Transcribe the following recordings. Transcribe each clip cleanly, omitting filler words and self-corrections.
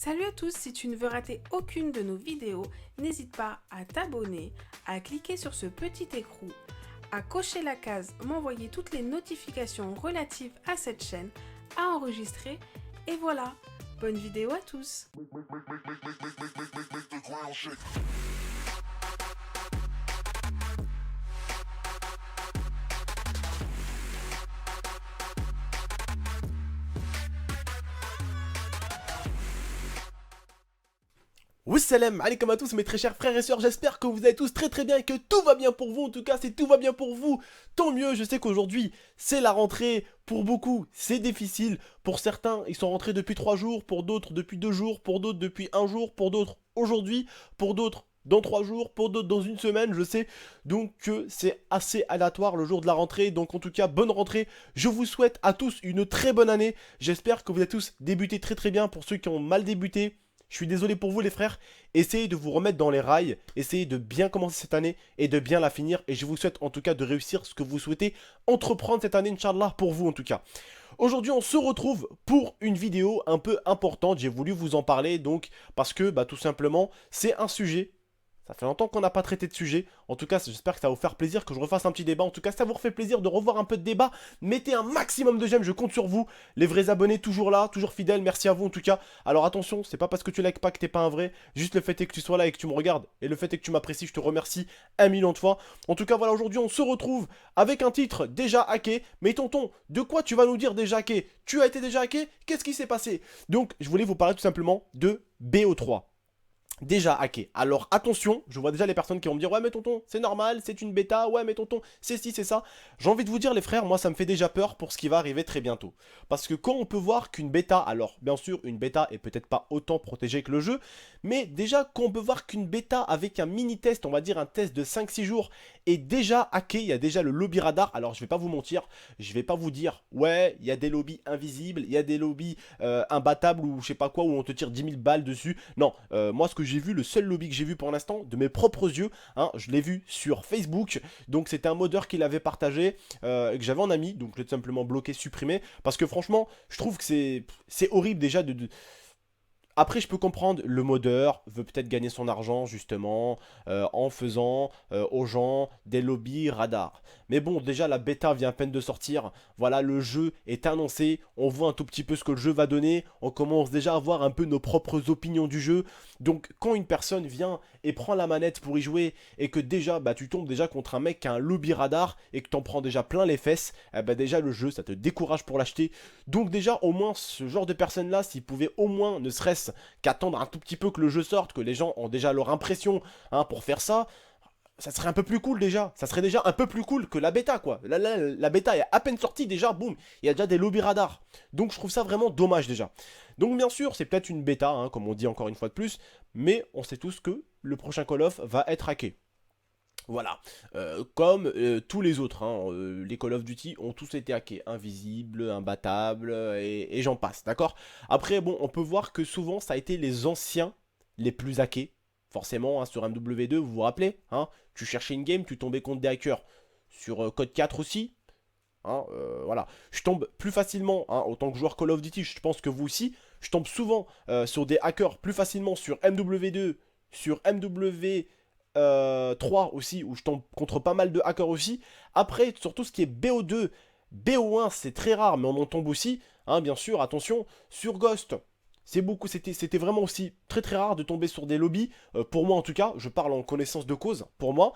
Salut à tous, si tu ne veux rater aucune de nos vidéos, n'hésite pas à t'abonner, à cliquer sur ce petit écrou, à cocher la case m'envoyer toutes les notifications relatives à cette chaîne, à enregistrer, et voilà, bonne vidéo à tous. Wassalam alaikum à tous mes très chers frères et sœurs, j'espère que vous allez tous très bien et que tout va bien pour vous. En tout cas, si tout va bien pour vous, tant mieux. Je sais qu'aujourd'hui c'est la rentrée, pour beaucoup c'est difficile. Pour certains ils sont rentrés depuis 3 jours, pour d'autres depuis 2 jours, pour d'autres depuis 1 jour, pour d'autres aujourd'hui, pour d'autres dans 3 jours, pour d'autres dans une semaine, je sais. Donc c'est assez aléatoire le jour de la rentrée. Donc en tout cas, bonne rentrée. Je vous souhaite à tous une très bonne année. J'espère que vous avez tous débuté très bien. Pour ceux qui ont mal débuté, je suis désolé pour vous les frères, essayez de vous remettre dans les rails, essayez de bien commencer cette année et de bien la finir. Et je vous souhaite en tout cas de réussir ce que vous souhaitez entreprendre cette année, Inch'Allah, pour vous en tout cas. Aujourd'hui on se retrouve pour une vidéo un peu importante, j'ai voulu vous en parler donc parce que tout simplement c'est un sujet. Ça fait longtemps qu'on n'a pas traité de sujet. En tout cas, j'espère que ça va vous faire plaisir que je refasse un petit débat. En tout cas, si ça vous refait plaisir de revoir un peu de débat, mettez un maximum de j'aime, je compte sur vous. Les vrais abonnés, toujours là, toujours fidèles, merci à vous en tout cas. Alors attention, c'est pas parce que tu likes pas que t'es pas un vrai. Juste le fait est que tu sois là et que tu me regardes. Et le fait est que tu m'apprécies, je te remercie 1 million de fois. En tout cas, voilà, aujourd'hui, on se retrouve avec un titre déjà hacké. Mais tonton, de quoi tu vas nous dire déjà hacké? Tu as été déjà hacké? Qu'est-ce qui s'est passé? Donc, je voulais vous parler tout simplement de BO3. Déjà hacké. Alors attention, je vois déjà les personnes qui vont me dire ouais mais tonton, c'est normal, c'est une bêta, ouais mais tonton, c'est ci, c'est ça. J'ai envie de vous dire les frères, moi ça me fait déjà peur pour ce qui va arriver très bientôt. Parce que quand on peut voir qu'une bêta, alors bien sûr une bêta est peut-être pas autant protégée que le jeu, mais déjà quand on peut voir qu'une bêta avec un mini test, on va dire un test de 5-6 jours, est déjà hacké, il y a déjà le lobby radar. Alors je vais pas vous mentir, je vais pas vous dire ouais il y a des lobbies invisibles, il y a des lobbies imbattables ou je sais pas quoi où on te tire 10 000 balles dessus. Non, moi ce que j'ai vu, le seul lobby que j'ai vu pour l'instant de mes propres yeux, hein, je l'ai vu sur Facebook. Donc c'était un modeur qui l'avait partagé, que j'avais en ami, donc je l'ai tout simplement bloqué, supprimé, parce que franchement je trouve que c'est horrible déjà de... Après, je peux comprendre, le modeur veut peut-être gagner son argent justement en faisant aux gens des lobbies radars. Mais bon, déjà la bêta vient à peine de sortir. Voilà, le jeu est annoncé. On voit un tout petit peu ce que le jeu va donner. On commence déjà à avoir un peu nos propres opinions du jeu. Donc, quand une personne vient et prend la manette pour y jouer et que déjà, tu tombes déjà contre un mec qui a un lobby radar et que t'en prends déjà plein les fesses, déjà le jeu, ça te décourage pour l'acheter. Donc déjà, au moins, ce genre de personnes-là, s'ils pouvaient au moins, ne serait-ce qu'attendre un tout petit peu que le jeu sorte, que les gens ont déjà leur impression pour faire ça, ça serait un peu plus cool déjà. Ça serait déjà un peu plus cool que la bêta quoi. La bêta est à peine sortie déjà, boum, il y a déjà des lobby radars. Donc je trouve ça vraiment dommage déjà. Donc bien sûr, c'est peut-être une bêta, comme on dit encore une fois de plus, mais on sait tous que le prochain Call of va être hacké. Voilà, comme tous les autres, les Call of Duty ont tous été hackés, invisibles, imbattables, et j'en passe, d'accord? Après, bon, on peut voir que souvent, ça a été les anciens les plus hackés, forcément, sur MW2, vous vous rappelez, tu cherchais une game, tu tombais contre des hackers, sur Code 4 aussi, voilà, je tombe plus facilement, en tant que joueur Call of Duty, je pense que vous aussi, je tombe souvent sur des hackers plus facilement sur MW2, sur MW 3 aussi, où je tombe contre pas mal de hackers aussi. Après, sur tout ce qui est BO2, BO1, c'est très rare, mais on en tombe aussi, bien sûr, attention, sur Ghost. C'était vraiment aussi très rare de tomber sur des lobbies, pour moi en tout cas, je parle en connaissance de cause, pour moi.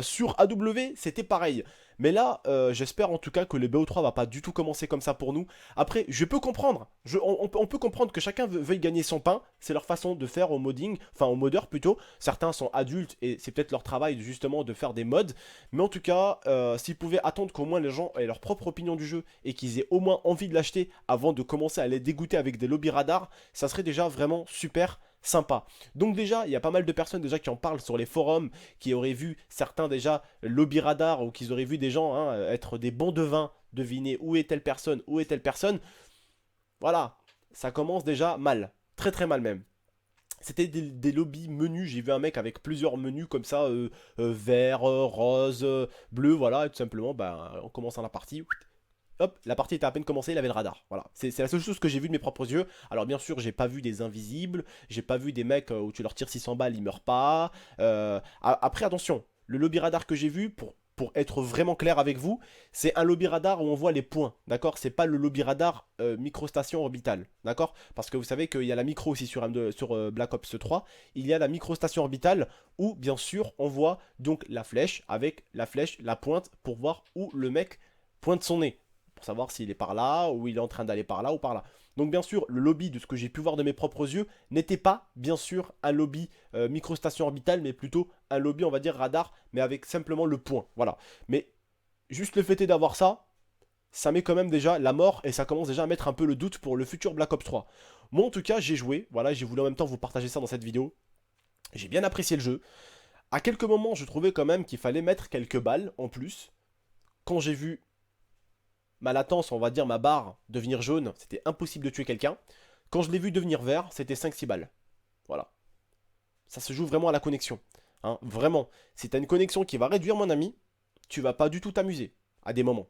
Sur AW, c'était pareil. Mais là, j'espère en tout cas que le BO3 va pas du tout commencer comme ça pour nous. Après, je peux comprendre, on peut comprendre que chacun veuille gagner son pain, c'est leur façon de faire au modding, enfin au modeur plutôt. Certains sont adultes et c'est peut-être leur travail justement de faire des mods. Mais en tout cas, s'ils pouvaient attendre qu'au moins les gens aient leur propre opinion du jeu et qu'ils aient au moins envie de l'acheter avant de commencer à les dégoûter avec des lobby radars, ça serait déjà vraiment super sympa. Donc déjà, il y a pas mal de personnes déjà qui en parlent sur les forums, qui auraient vu certains déjà lobby radar ou qui auraient vu des gens être des bons devins, deviner où est telle personne, où est telle personne. Voilà, ça commence déjà mal, très mal même. C'était des lobbies menus, j'ai vu un mec avec plusieurs menus comme ça, vert, rose, bleu, voilà, et tout simplement, on commence dans la partie, hop, la partie était à peine commencée, il avait le radar. Voilà, c'est la seule chose que j'ai vu de mes propres yeux. Alors bien sûr, j'ai pas vu des invisibles, j'ai pas vu des mecs où tu leur tires 600 balles, ils meurent pas. Après, attention, le lobby radar que j'ai vu, pour être vraiment clair avec vous, c'est un lobby radar où on voit les points, d'accord? C'est pas le lobby radar microstation orbitale, d'accord? Parce que vous savez qu'il y a la micro aussi sur, Black Ops 3, il y a la microstation orbitale où, bien sûr, on voit donc la flèche, avec la flèche, la pointe, pour voir où le mec pointe son nez, pour savoir s'il est par là, ou il est en train d'aller par là ou par là. Donc bien sûr, le lobby, de ce que j'ai pu voir de mes propres yeux, n'était pas, bien sûr, un lobby microstation orbitale, mais plutôt un lobby, on va dire, radar, mais avec simplement le point, voilà. Mais juste le fait d'avoir ça, ça met quand même déjà la mort, et ça commence déjà à mettre un peu le doute pour le futur Black Ops 3. Moi, en tout cas, j'ai joué, voilà, j'ai voulu en même temps vous partager ça dans cette vidéo. J'ai bien apprécié le jeu. À quelques moments, je trouvais quand même qu'il fallait mettre quelques balles en plus. Quand j'ai vu ma latence, on va dire ma barre, devenir jaune, c'était impossible de tuer quelqu'un. Quand je l'ai vu devenir vert, c'était 5-6 balles. Voilà. Ça se joue vraiment à la connexion. Hein, vraiment. Si tu as une connexion qui va réduire, mon ami, tu vas pas du tout t'amuser. À des moments.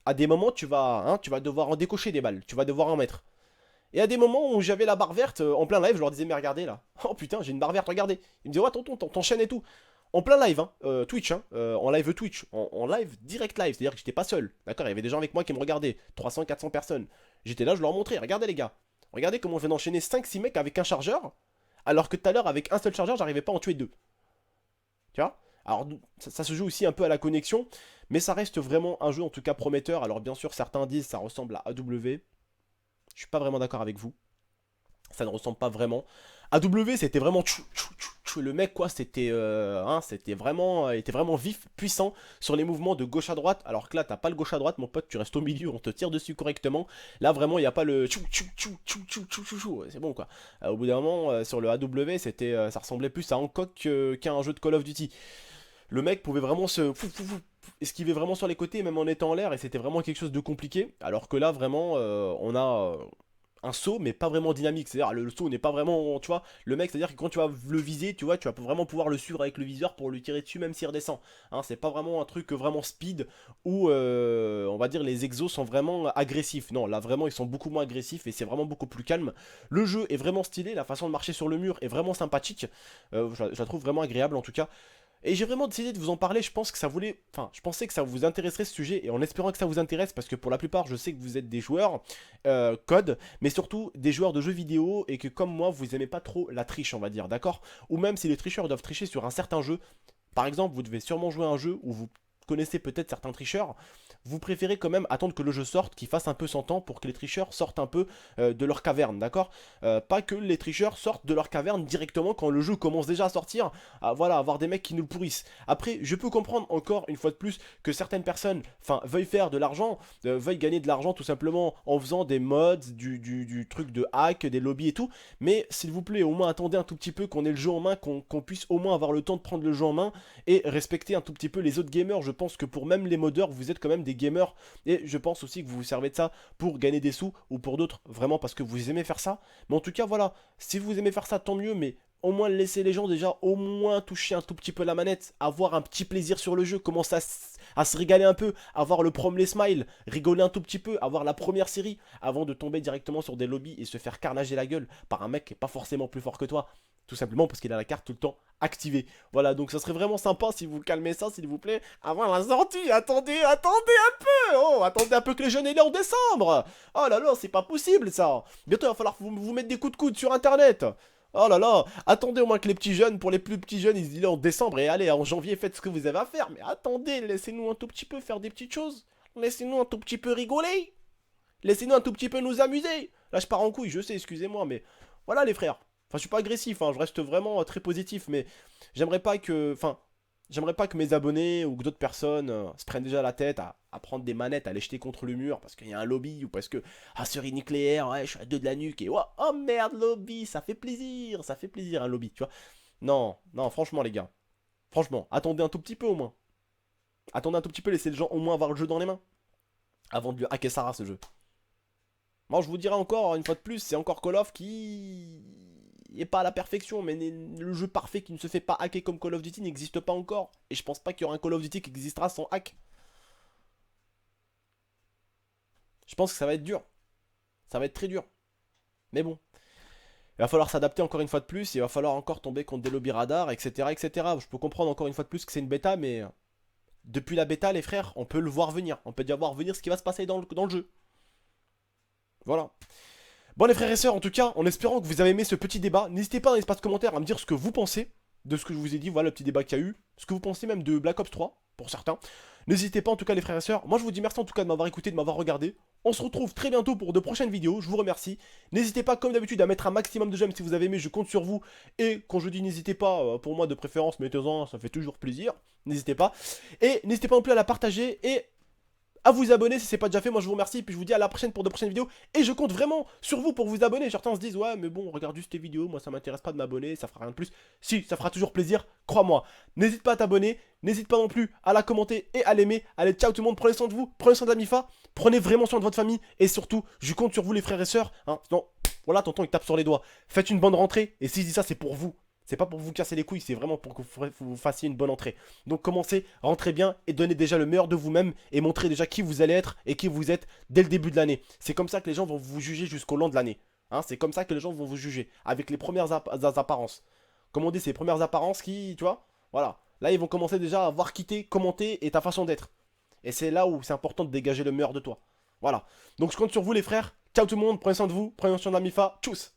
À des moments, tu vas devoir en décocher des balles. Tu vas devoir en mettre. Et à des moments où j'avais la barre verte en plein live, je leur disais, mais regardez là. Oh putain, j'ai une barre verte, regardez. Ils me disaient, ouais, tonton, t'enchaînes et tout. En plein live, hein, Twitch, hein, en live Twitch, en live, direct live, c'est-à-dire que j'étais pas seul, d'accord, il y avait des gens avec moi qui me regardaient, 300, 400 personnes. J'étais là, je leur montrais, regardez les gars, regardez comment je viens d'enchaîner 5-6 mecs avec un chargeur, alors que tout à l'heure, avec un seul chargeur, j'arrivais pas à en tuer deux. Tu vois? Alors, ça se joue aussi un peu à la connexion, mais ça reste vraiment un jeu, en tout cas, prometteur. Alors, bien sûr, certains disent ça ressemble à AW, je suis pas vraiment d'accord avec vous. Ça ne ressemble pas vraiment. AW, c'était vraiment le mec, quoi, c'était était vraiment vif, puissant sur les mouvements de gauche à droite. Alors que là, t'as pas le gauche à droite, mon pote, tu restes au milieu, on te tire dessus correctement. Là, vraiment, il n'y a pas le c'est bon, quoi. Au bout d'un moment, sur le AW, ça ressemblait plus à Hancock qu'à un jeu de Call of Duty. Le mec pouvait vraiment se esquiver vraiment sur les côtés, même en étant en l'air, et c'était vraiment quelque chose de compliqué. Alors que là, vraiment, on a un saut, mais pas vraiment dynamique. C'est-à-dire, le saut n'est pas vraiment, tu vois, le mec, c'est-à-dire que quand tu vas le viser, tu vois, tu vas vraiment pouvoir le suivre avec le viseur pour lui tirer dessus, même s'il redescend. Hein, c'est pas vraiment un truc vraiment speed où, on va dire, les exos sont vraiment agressifs. Non, là, vraiment, ils sont beaucoup moins agressifs et c'est vraiment beaucoup plus calme. Le jeu est vraiment stylé, la façon de marcher sur le mur est vraiment sympathique. Je la trouve vraiment agréable en tout cas. Et j'ai vraiment décidé de vous en parler, je pense que ça voulait... Enfin, je pensais que ça vous intéresserait ce sujet, et en espérant que ça vous intéresse, parce que pour la plupart, je sais que vous êtes des joueurs code, mais surtout des joueurs de jeux vidéo, et que comme moi, vous aimez pas trop la triche, on va dire, d'accord? Ou même si les tricheurs doivent tricher sur un certain jeu, par exemple, vous devez sûrement jouer à un jeu où vous connaissez peut-être certains tricheurs, vous préférez quand même attendre que le jeu sorte, qu'il fasse un peu son temps pour que les tricheurs sortent un peu de leur caverne, d'accord? Pas que les tricheurs sortent de leur caverne directement quand le jeu commence déjà à sortir, voilà, avoir des mecs qui nous le pourrissent. Après, je peux comprendre encore une fois de plus que certaines personnes, enfin, veuillent faire de l'argent, veuillent gagner de l'argent tout simplement en faisant des mods, du truc de hack, des lobbies et tout, mais s'il vous plaît, au moins attendez un tout petit peu qu'on ait le jeu en main, qu'on puisse au moins avoir le temps de prendre le jeu en main et respecter un tout petit peu les autres gamers. Je pense que pour même les modeurs, vous êtes quand même des gamers et je pense aussi que vous vous servez de ça pour gagner des sous ou pour d'autres, vraiment parce que vous aimez faire ça. Mais en tout cas, voilà, si vous aimez faire ça, tant mieux, mais au moins laisser les gens déjà au moins toucher un tout petit peu la manette, avoir un petit plaisir sur le jeu, commencer à se régaler un peu, avoir le les smile, rigoler un tout petit peu, avoir la première série, avant de tomber directement sur des lobbies et se faire carnager la gueule par un mec qui est pas forcément plus fort que toi. Tout simplement parce qu'il a la carte tout le temps activée. Voilà, donc ça serait vraiment sympa si vous calmez ça, s'il vous plaît, avant la sortie. Attendez un peu. Oh, attendez un peu que les jeunes aient l'air en décembre. Oh là là, c'est pas possible ça. Bientôt, il va falloir vous mettre des coups de coude sur internet. Oh là là, attendez au moins que les petits jeunes, pour les plus petits jeunes, ils disent en décembre et allez, en janvier, faites ce que vous avez à faire. Mais attendez, laissez-nous un tout petit peu faire des petites choses. Laissez-nous un tout petit peu rigoler. Laissez-nous un tout petit peu nous amuser. Là, je pars en couille, je sais, excusez-moi, mais voilà les frères. Enfin, je suis pas agressif, hein, je reste vraiment très positif, mais j'aimerais pas que, enfin, j'aimerais pas que mes abonnés ou que d'autres personnes se prennent déjà la tête à prendre des manettes, à les jeter contre le mur parce qu'il y a un lobby ou parce que, ah, série nucléaire, ouais, je suis à deux de la nuque et oh merde, lobby, ça fait plaisir un lobby, tu vois. Non, non, franchement, les gars, franchement, attendez un tout petit peu au moins. Attendez un tout petit peu, laissez les gens au moins avoir le jeu dans les mains avant de lui hacker sa race, ce jeu. Moi, je vous dirais encore, une fois de plus, c'est encore Call of qui n'est pas à la perfection, mais le jeu parfait qui ne se fait pas hacker comme Call of Duty n'existe pas encore. Et je pense pas qu'il y aura un Call of Duty qui existera sans hack. Je pense que ça va être dur. Ça va être très dur. Mais bon. Il va falloir s'adapter encore une fois de plus. Il va falloir encore tomber contre des lobbies radars, etc., etc. Je peux comprendre encore une fois de plus que c'est une bêta, mais depuis la bêta, les frères, on peut le voir venir. On peut déjà voir venir ce qui va se passer dans le jeu. Voilà. Bon les frères et sœurs, en tout cas, en espérant que vous avez aimé ce petit débat, n'hésitez pas dans l'espace commentaire à me dire ce que vous pensez de ce que je vous ai dit, voilà le petit débat qu'il y a eu, ce que vous pensez même de Black Ops 3, pour certains. N'hésitez pas en tout cas les frères et sœurs, moi je vous dis merci en tout cas de m'avoir écouté, de m'avoir regardé. On se retrouve très bientôt pour de prochaines vidéos, je vous remercie. N'hésitez pas comme d'habitude à mettre un maximum de j'aime si vous avez aimé, je compte sur vous. Et quand je dis n'hésitez pas, pour moi de préférence, mettez-en, ça fait toujours plaisir. N'hésitez pas. Et n'hésitez pas non plus à la partager et à vous abonner si c'est pas déjà fait. Moi je vous remercie, puis je vous dis à la prochaine pour de prochaines vidéos. Et je compte vraiment sur vous pour vous abonner. Certains se disent ouais mais bon regarde juste tes vidéos, moi ça m'intéresse pas de m'abonner, ça fera rien de plus. Si, ça fera toujours plaisir, crois-moi. N'hésite pas à t'abonner, n'hésite pas non plus à la commenter et à l'aimer. Allez ciao tout le monde, prenez soin de vous, prenez soin de la MIFA, prenez vraiment soin de votre famille. Et surtout, je compte sur vous les frères et sœurs, hein. Sinon, voilà tonton il tape sur les doigts. Faites une bonne rentrée, et si je dis ça c'est pour vous. C'est pas pour vous casser les couilles, c'est vraiment pour que vous fassiez une bonne entrée. Donc commencez, rentrez bien et donnez déjà le meilleur de vous-même et montrez déjà qui vous allez être et qui vous êtes dès le début de l'année. C'est comme ça que les gens vont vous juger jusqu'au long de l'année. Hein, c'est comme ça que les gens vont vous juger, avec les premières apparences. Comme on dit, c'est les premières apparences qui, tu vois, voilà. Là, ils vont commencer déjà à voir quitter, commenter et ta façon d'être. Et c'est là où c'est important de dégager le meilleur de toi. Voilà. Donc je compte sur vous les frères. Ciao tout le monde, prenez soin de vous, prenez soin de la MIFA. Tchuss.